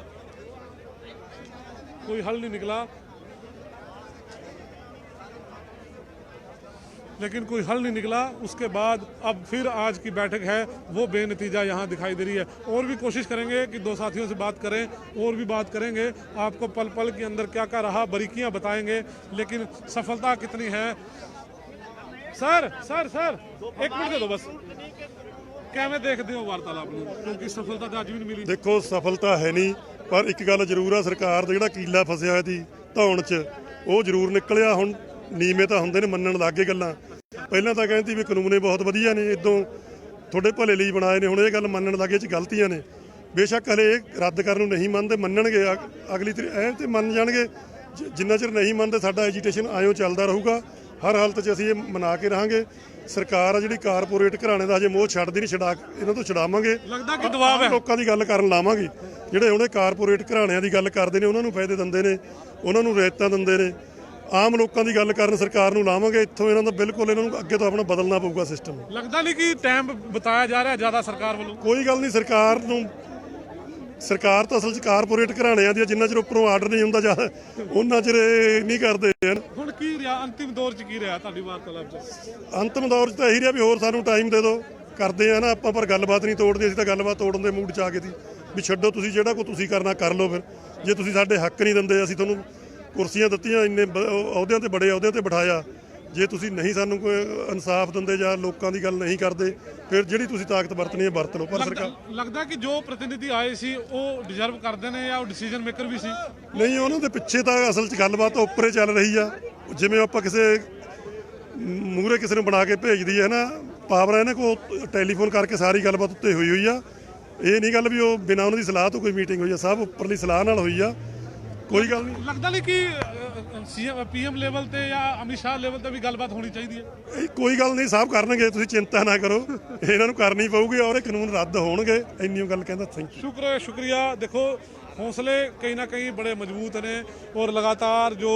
उसके बाद अब फिर आज की बैठक है वो बेनतीजा यहाँ दिखाई दे रही है। और भी कोशिश करेंगे कि 2 साथियों से बात करें, और भी बात करेंगे, आपको पल पल के अंदर क्या क्या रहा बारीकियाँ बताएंगे, लेकिन सफलता कितनी है। सर एक मिनट दे दो बस। ਕਿਵੇਂ ਦੇਖਦੇ ਹੋ ਵਾਰਤਾਲਾਪ ਨੂੰ, ਕਿਉਂਕਿ ਸਫਲਤਾ ਤਾਂ ਅੱਜ ਵੀ ਨਹੀਂ ਮਿਲੀ? ਦੇਖੋ ਸਫਲਤਾ ਹੈ ਨਹੀਂ, ਪਰ ਇੱਕ ਗੱਲ ਜ਼ਰੂਰ ਆ, ਸਰਕਾਰ ਦਾ ਜਿਹੜਾ ਕੀਲਾ ਫਸਿਆ ਹੋਇਆ ਸੀ ਧੌਣ 'ਚ ਉਹ ਜ਼ਰੂਰ ਨਿਕਲਿਆ। ਹੁਣ ਨੀਵੇਂ ਤਾਂ ਹੁੰਦੇ ਨੇ, ਮੰਨਣ ਲੱਗ ਗਏ ਗੱਲਾਂ। ਪਹਿਲਾਂ ਤਾਂ ਕਹਿੰਦੀ ਵੀ ਕਾਨੂੰਨ ਬਹੁਤ ਵਧੀਆ ਨੇ, ਇਦੋਂ ਤੁਹਾਡੇ ਭਲੇ ਲਈ ਬਣਾਏ ਨੇ, ਹੁਣ ਇਹ ਗੱਲ ਮੰਨਣ ਲੱਗੇ 'ਚ ਗਲਤੀਆਂ ਨੇ। ਬੇਸ਼ੱਕ ਹਲੇ ਇਹ ਰੱਦ ਕਰਨ ਨੂੰ ਨਹੀਂ ਮੰਨਦੇ, ਮੰਨਣਗੇ ਅਗਲੀ ਐ ਤੇ ਮੰਨ ਜਾਣਗੇ। ਜਿੰਨਾ ਚਿਰ ਨਹੀਂ ਮੰਨਦੇ ਸਾਡਾ ਐਜੀਟੇਸ਼ਨ ਆਇਓ ਚੱਲਦਾ ਰਹੂਗਾ। ਹਰ ਹਾਲਤ 'ਚ ਅਸੀਂ ਇਹ ਮਨਾ ਕੇ ਰਹਾਂਗੇ। ਸਰਕਾਰ ਆ ਜਿਹੜੀ ਕਾਰਪੋਰੇਟ ਘਰਾਣੇ ਦਾ ਹਜੇ ਮੋਹ ਛੱਡਦੀ ਨਹੀਂ, ਇਹਨਾਂ ਤੋਂ ਛਡਾਵਾਂਗੇ। ਲੱਗਦਾ ਕਿ ਦਬਾਅ ਹੈ, ਲੋਕਾਂ ਦੀ ਗੱਲ ਕਰਨ ਲਾਵਾਂਗੇ। ਜਿਹੜੇ ਹੁਣੇ ਕਾਰਪੋਰੇਟ ਘਰਾਣਿਆਂ ਦੀ ਗੱਲ ਕਰਦੇ ਨੇ ਉਹਨਾਂ ਨੂੰ ਫਾਇਦੇ ਦਿੰਦੇ ਨੇ, ਉਹਨਾਂ ਨੂੰ ਰਿਆਇਤਾਂ ਦਿੰਦੇ ਨੇ। ਆਮ ਲੋਕਾਂ ਦੀ ਗੱਲ ਕਰਨ ਸਰਕਾਰ ਨੂੰ ਲਾਵਾਂਗੇ। ਇੱਥੋਂ ਇਹਨਾਂ ਦਾ ਬਿਲਕੁਲ ਇਹਨਾਂ ਨੂੰ ਅੱਗੇ ਤੋਂ ਆਪਣਾ ਬਦਲਣਾ ਪਊਗਾ ਸਿਸਟਮ। ਲੱਗਦਾ ਨਹੀਂ ਕਿ ਟਾਈਮ ਬਤਾਇਆ ਜਾ ਰਿਹਾ ਜ਼ਿਆਦਾ ਸਰਕਾਰ ਵੱਲੋਂ? ਕੋਈ ਗੱਲ ਨਹੀਂ, ਸਰਕਾਰ ਤਾਂ ਅਸਲ 'ਚ ਕਾਰਪੋਰੇਟ ਘਰਾਣਿਆਂ ਦੀ, ਜਿੰਨਾ ਚਿਰ ਉੱਪਰੋਂ ਆਰਡਰ ਨਹੀਂ ਹੁੰਦਾ ਜਾਂ ਉਹਨਾਂ ਚਿਰ ਇਹ ਨਹੀਂ ਕਰਦੇ ਹਨ। ਹੁਣ ਕੀ ਰਿਹਾ ਅੰਤਿਮ ਦੌਰ 'ਚ, ਕੀ ਰਿਹਾ ਤੁਹਾਡੀ ਵਾਰਤਾਲਾਪ 'ਚ? ਅੰਤਿਮ ਦੌਰ 'ਚ ਤਾਂ ਇਹੀ ਰਿਹਾ ਵੀ ਹੋਰ ਸਾਨੂੰ ਟਾਈਮ ਦੇ ਦਿਓ, ਕਰਦੇ ਆ ਨਾ ਆਪਾਂ, ਪਰ ਗੱਲਬਾਤ ਨਹੀਂ ਤੋੜਦੇ। ਅਸੀਂ ਤਾਂ ਗੱਲਬਾਤ ਤੋੜਨ ਦੇ ਮੂਡ 'ਚ ਆ ਗਏ ਸੀ ਵੀ ਛੱਡੋ, ਤੁਸੀਂ ਜਿਹੜਾ ਕੋਈ ਤੁਸੀਂ ਕਰਨਾ ਕਰ ਲਓ। ਫਿਰ ਜੇ ਤੁਸੀਂ ਸਾਡੇ ਹੱਕ ਨਹੀਂ ਦਿੰਦੇ, ਅਸੀਂ ਤੁਹਾਨੂੰ ਕੁਰਸੀਆਂ ਦਿੱਤੀਆਂ, ਇੰਨੇ ਅਹੁਦਿਆਂ ਤੇ ਬੜੇ ਅਹੁਦਿਆਂ ਤੇ ਬਿਠਾਇਆ, ਜੇ ਤੁਸੀਂ ਨਹੀਂ ਸਾਨੂੰ ਕੋਈ ਇਨਸਾਫ ਦਿੰਦੇ ਜਾਂ ਲੋਕਾਂ ਦੀ ਗੱਲ ਨਹੀਂ ਕਰਦੇ, ਫਿਰ ਜਿਹੜੀ ਤੁਸੀਂ ਤਾਕਤ ਵਰਤਣੀ ਹੈ ਵਰਤ ਲਓ। ਪਰ ਸਰਕਾਰ ਲੱਗਦਾ ਕਿ ਜੋ ਪ੍ਰਤੀਨਿਧੀ ਆਏ ਸੀ ਉਹ ਡਿਜ਼ਰਵ ਕਰਦੇ ਨੇ ਜਾਂ ਉਹ ਡਿਸੀਜਨ ਮੇਕਰ ਵੀ ਸੀ? ਨਹੀਂ, ਉਹਨਾਂ ਦੇ ਪਿੱਛੇ ਤਾਂ ਅਸਲ 'ਚ ਗੱਲਬਾਤ ਉੱਪਰੇ ਚੱਲ ਰਹੀ ਆ। ਜਿਵੇਂ ਆਪਾਂ ਕਿਸੇ ਮੂਹਰੇ ਕਿਸੇ ਨੂੰ ਬਣਾ ਕੇ ਭੇਜਦੀ ਹੈ ਨਾ, ਪਾਵਰ ਇਹਨਾਂ ਕੋਲ ਟੈਲੀਫੋਨ ਕਰਕੇ ਸਾਰੀ ਗੱਲਬਾਤ ਉੱਤੇ ਹੋਈ ਆ। ਇਹ ਨਹੀਂ ਗੱਲ ਵੀ ਉਹ ਬਿਨਾਂ ਉਹਨਾਂ ਦੀ ਸਲਾਹ ਤੋਂ ਕੋਈ ਮੀਟਿੰਗ ਹੋਈ ਆ, ਸਭ ਉੱਪਰਲੀ ਸਲਾਹ ਨਾਲ ਹੋਈ ਆ। ਕੋਈ ਗੱਲ ਨਹੀਂ। ਲੱਗਦਾ ਨਹੀਂ ਕਿ PM ਲੈਵਲ ਤੇ ਜਾਂ ਅਮਿਤ ਸ਼ਾਹ ਲੈਵਲ ਤੇ ਵੀ ਗੱਲਬਾਤ ਹੋਣੀ ਚਾਹੀਦੀ ਹੈ? ਕੋਈ ਗੱਲ ਨਹੀਂ, ਸਭ ਕਰਨਗੇ, ਤੁਸੀਂ ਚਿੰਤਾ ਨਾ ਕਰੋ, ਇਹਨਾਂ ਨੂੰ ਕਰਨੀ ਪਊਗੀ ਔਰ ਇਹ ਕਾਨੂੰਨ ਰੱਦ ਹੋਣਗੇ। ਇੰਨੀ ਗੱਲ ਕਹਿੰਦਾ। Thank you. शुक्रिया। देखो हौसले कहीं ना कहीं बड़े मजबूत हैं और लगातार जो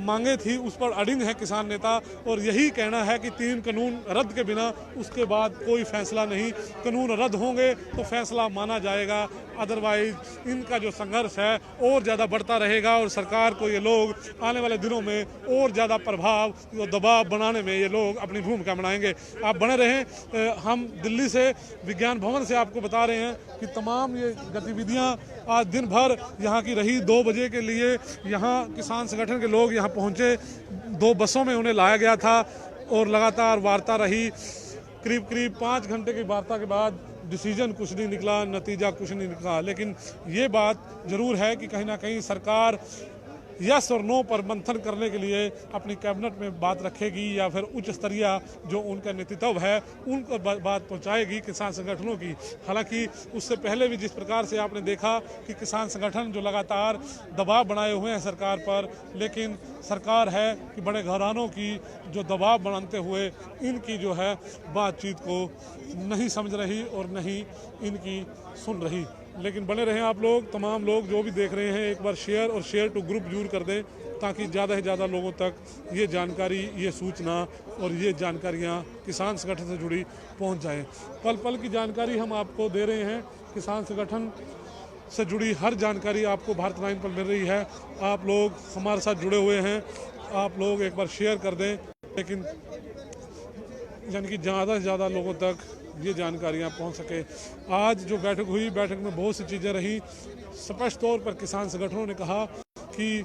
मांगे थी उस पर अडिग है किसान नेता, और यही कहना है कि 3 कानून रद्द के बिना उसके बाद कोई फैसला नहीं। कानून रद्द होंगे तो फैसला माना जाएगा, अदरवाइज इनका जो संघर्ष है और ज़्यादा बढ़ता रहेगा और सरकार को ये लोग आने वाले दिनों में और ज़्यादा प्रभाव और दबाव बनाने में ये लोग अपनी भूमिका बनाएंगे। आप बने रहें। हम दिल्ली से विज्ञान भवन से आपको बता रहे हैं कि तमाम ये गतिविधियाँ आज दिन भर यहाँ की रही। 2 बजे के लिए यहाँ किसान संगठन के लोग यहाँ पहुँचे, 2 बसों में उन्हें लाया गया था और लगातार वार्ता रही। करीब 5 घंटे की वार्ता के बाद डिसीजन कुछ नहीं निकला, नतीजा कुछ नहीं निकला। लेकिन ये बात ज़रूर है कि कहीं ना कहीं सरकार यस और नो पर मंथन करने के लिए अपनी कैबिनेट में बात रखेगी या फिर उच्च स्तरीय जो उनका नेतृत्व है उनको बात पहुंचाएगी किसान संगठनों की। हालांकि उससे पहले भी जिस प्रकार से आपने देखा कि किसान संगठन जो लगातार दबाव बनाए हुए हैं सरकार पर, लेकिन सरकार है कि बड़े घरानों की जो दबाव बनाते हुए इनकी जो है बातचीत को नहीं समझ रही और नहीं इनकी सुन रही। लेकिन बने रहें आप लोग, तमाम लोग जो भी देख रहे हैं, एक बार शेयर और शेयर टू ग्रुप जरूर कर दें ताकि ज़्यादा से ज़्यादा लोगों तक ये जानकारी, ये सूचना और ये जानकारियाँ किसान संगठन से जुड़ी पहुंच जाएं। पल पल की जानकारी हम आपको दे रहे हैं, किसान संगठन से जुड़ी हर जानकारी आपको भारत लाइन पर मिल रही है। आप लोग हमारे साथ जुड़े हुए हैं, आप लोग एक बार शेयर कर दें, लेकिन यानी कि ज़्यादा से ज़्यादा लोगों तक ये जानकारियाँ पहुंच सके। आज जो बैठक हुई, बैठक में बहुत सी चीज़ें रही। स्पष्ट तौर पर किसान संगठनों ने कहा कि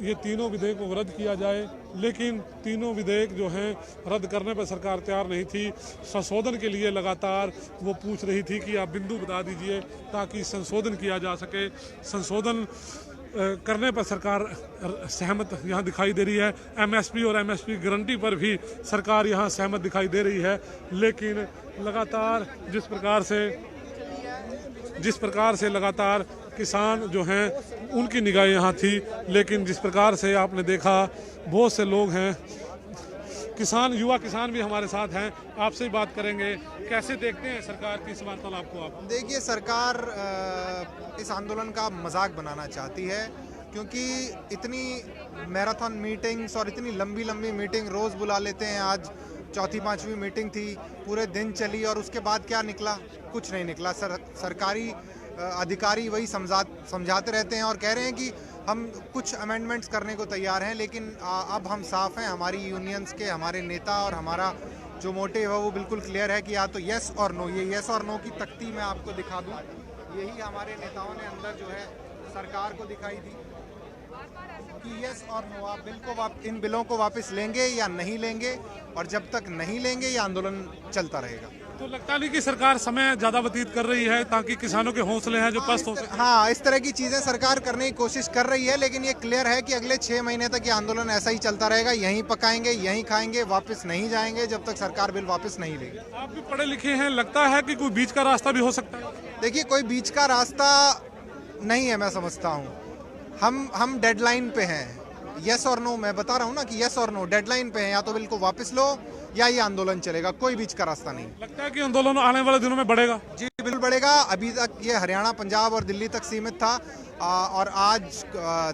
ये तीनों विधेयक को रद्द किया जाए, लेकिन तीनों विधेयक जो हैं रद्द करने पर सरकार तैयार नहीं थी। संशोधन के लिए लगातार वो पूछ रही थी कि आप बिंदु बता दीजिए ताकि संशोधन किया जा सके। संशोधन करने पर सरकार सहमत यहाँ दिखाई दे रही है। एमएसपी और एमएसपी गारंटी पर भी सरकार यहाँ सहमत दिखाई दे रही है, लेकिन लगातार जिस प्रकार से लगातार किसान जो हैं उनकी निगाह यहाँ थी, लेकिन जिस प्रकार से आपने देखा बहुत से लोग हैं, किसान, युवा किसान भी हमारे साथ हैं, आपसे ही बात करेंगे। कैसे देखते हैं सरकार की इस वार्तालाप को आप? देखिए, सरकार इस आंदोलन का मजाक बनाना चाहती है, क्योंकि इतनी मैराथन मीटिंग्स और इतनी लंबी लंबी मीटिंग रोज़ बुला लेते हैं। आज चौथी पांचवी मीटिंग थी, पूरे दिन चली और उसके बाद क्या निकला? कुछ नहीं निकला। सरकारी अधिकारी वही समझाते रहते हैं और कह रहे हैं कि हम कुछ अमेंडमेंट्स करने को तैयार हैं, लेकिन अब हम साफ हैं। हमारी यूनियंस के, हमारे नेता और हमारा जो मोटिव है वो बिल्कुल क्लियर है कि या तो येस और नो। ये येस और नो की तख्ती मैं आपको दिखा दूं, यही हमारे नेताओं ने अंदर जो है सरकार को दिखाई दी कि येस और नो, आप इन बिलों को वापस लेंगे या नहीं लेंगे, और जब तक नहीं लेंगे ये आंदोलन चलता रहेगा। तो लगता नहीं कि सरकार समय ज़्यादा व्यतीत कर रही है ताकि किसानों के हौसले हैं जो पस्त हो सके? हाँ, इस तरह की चीज़ें सरकार करने की कोशिश कर रही है, लेकिन ये क्लियर है कि अगले 6 महीने तक ये आंदोलन ऐसा ही चलता रहेगा। यहीं पकाएंगे, यहीं खाएंगे, वापस नहीं जाएंगे जब तक सरकार बिल वापस नहीं लेगी। आप भी पढ़े लिखे हैं, लगता है कि कोई बीच का रास्ता भी हो सकता है? देखिए, कोई बीच का रास्ता नहीं है, मैं समझता हूँ। हम डेडलाइन पे हैं। यस और नो, मैं बता रहा हूँ ना कि यस और नो डेडलाइन पे हैं। या तो बिल को वापस लो या ये आंदोलन चलेगा, कोई बीच का रास्ता नहीं। लगता है कि आंदोलन आने वाले दिनों में बढ़ेगा? जी बिल्कुल बढ़ेगा। अभी तक ये हरियाणा, पंजाब और दिल्ली तक सीमित था, और आज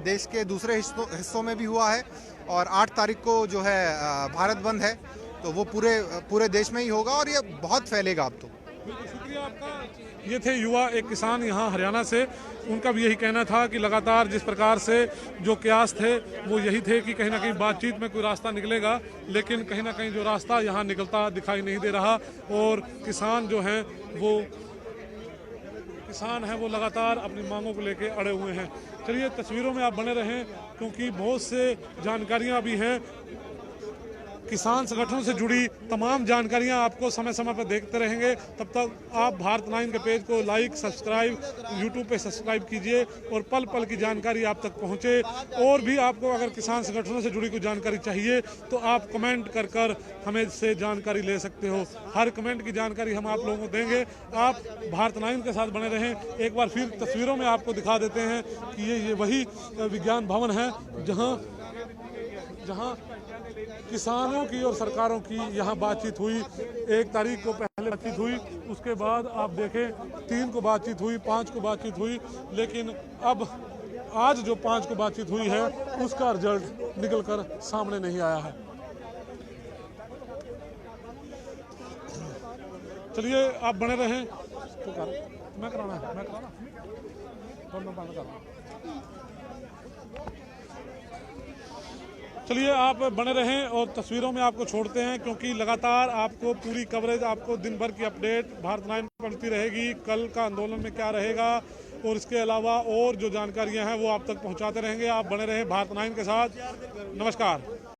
देश के दूसरे हिस्सों में भी हुआ है, और 8 तारीख को जो है भारत बंद है, तो वो पूरे देश में ही होगा और ये बहुत फैलेगा अब तो। शुक्रिया आपका। ये थे युवा एक किसान यहाँ हरियाणा से, उनका भी यही कहना था कि लगातार जिस प्रकार से जो कयास थे वो यही थे कि कहीं ना कहीं बातचीत में कोई रास्ता निकलेगा, लेकिन कहीं ना कहीं जो रास्ता यहाँ निकलता दिखाई नहीं दे रहा, और किसान हैं वो लगातार अपनी मांगों को लेके अड़े हुए हैं। चलिए तस्वीरों में आप बने रहें, क्योंकि बहुत से जानकारियाँ भी हैं। किसान संगठनों से जुड़ी तमाम जानकारियां आपको समय समय पर देखते रहेंगे। तब तक आप भारत 9 के पेज को लाइक, सब्सक्राइब, यूट्यूब पे सब्सक्राइब कीजिए और पल पल की जानकारी आप तक पहुंचे। और भी आपको अगर किसान संगठनों से जुड़ी कोई जानकारी चाहिए तो आप कमेंट कर हमें से जानकारी ले सकते हो। हर कमेंट की जानकारी हम आप लोगों को देंगे। आप भारत 9 के साथ बने रहें। एक बार फिर तस्वीरों में आपको दिखा देते हैं कि ये वही विज्ञान भवन है जहाँ किसानों की और सरकारों की यहाँ बातचीत हुई। 1 तारीख को पहले बातचीत हुई, उसके बाद आप देखें 3 को बातचीत हुई, 5 को बातचीत हुई, लेकिन अब आज जो 5 को बातचीत हुई है उसका रिजल्ट निकलकर सामने नहीं आया है। चलिए आप बने रहें। मैं कराना चलिए आप बने रहें और तस्वीरों में आपको छोड़ते हैं, क्योंकि लगातार आपको पूरी कवरेज, आपको दिन भर की अपडेट भारत 9 पढ़ती रहेगी। कल का आंदोलन में क्या रहेगा और इसके अलावा और जो जानकारियां हैं वो आप तक पहुंचाते रहेंगे। आप बने रहें भारत 9 के साथ। नमस्कार।